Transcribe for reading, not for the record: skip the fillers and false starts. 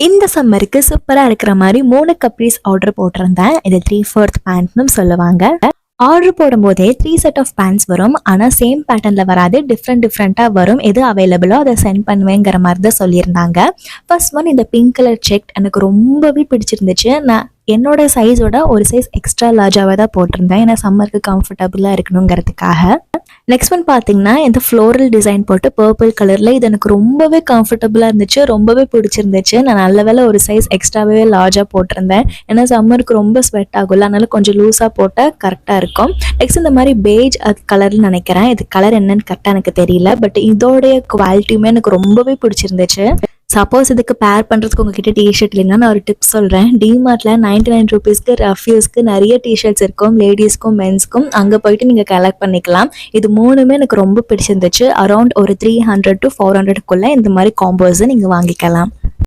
இந்த சம்மருக்கு சூப்பரா இருக்கிற மாதிரி 3 கப்ரீஸ் ஆர்டர் போட்டிருந்தேன். இது 3/4 பேண்ட்னு சொல்லுவாங்க. ஆர்டர் போடும்போதே 3 செட் ஆஃப் பேண்ட்ஸ் வரும். ஆனால் சேம் பேட்டர்னில் வராது, டிஃப்ரெண்ட்டாக வரும். எது அவைலபிளோ அதை சென்ட் பண்ணுவேங்கிற மாதிரி தான் சொல்லியிருந்தாங்க. ஃபர்ஸ்ட் ஒன் இந்த பிங்க் கலர் செக் எனக்கு ரொம்பவே பிடிச்சிருந்துச்சு. நான் என்னோட சைஸோட ஒரு சைஸ் எக்ஸ்ட்ரா லார்ஜாக தான் போட்டிருந்தேன், ஏன்னா சம்மருக்கு கம்ஃபர்டபுளாக இருக்கணுங்கிறதுக்காக. நெக்ஸ்ட் ஒன் பார்த்தீங்கன்னா இந்த ஃப்ளோரல் டிசைன் போட்டு பர்பிள் கலரில், இது எனக்கு ரொம்பவே கம்ஃபர்டபுளாக இருந்துச்சு, ரொம்பவே பிடிச்சிருந்துச்சு. நான் நல்ல வேளை ஒரு சைஸ் எக்ஸ்ட்ராவே லார்ஜாக போட்டிருந்தேன், ஏன்னா சம்மருக்கு ரொம்ப ஸ்வெட் ஆகும்ல, அதனால கொஞ்சம் லூஸாக போட்டால் கரெக்டாக இருக்கும். நெக்ஸ்ட் இந்த மாதிரி பேஜ் கலர்னு நினைக்கிறேன், இது கலர் என்னன்னு கரெக்டாக எனக்கு தெரியல, பட் இதோடைய குவாலிட்டியுமே எனக்கு ரொம்பவே பிடிச்சிருந்துச்சு. சப்போஸ் இதுக்கு பேர் பண்ணுறதுக்கு உங்ககிட்ட டிஷர்ட் இல்லைன்னா நான் ஒரு டிப்ஸ் சொல்கிறேன். டிமார்ட்டில் 99 ருபீஸ்க்கு ரஃப்யூஸ்க்கு நிறைய டிஷர்ட்ஸ் இருக்கும், லேடிஸ்க்கும் மென்ஸ்க்கும். அங்கே போயிட்டு நீங்கள் கலெக்ட் பண்ணிக்கலாம். இது மூணுமே எனக்கு ரொம்ப பிடிச்சிருந்துச்சு. அரௌண்ட் ஒரு 300 to 400க்குள்ளே இந்த மாதிரி காம்போஸை நீங்கள் வாங்கிக்கலாம்.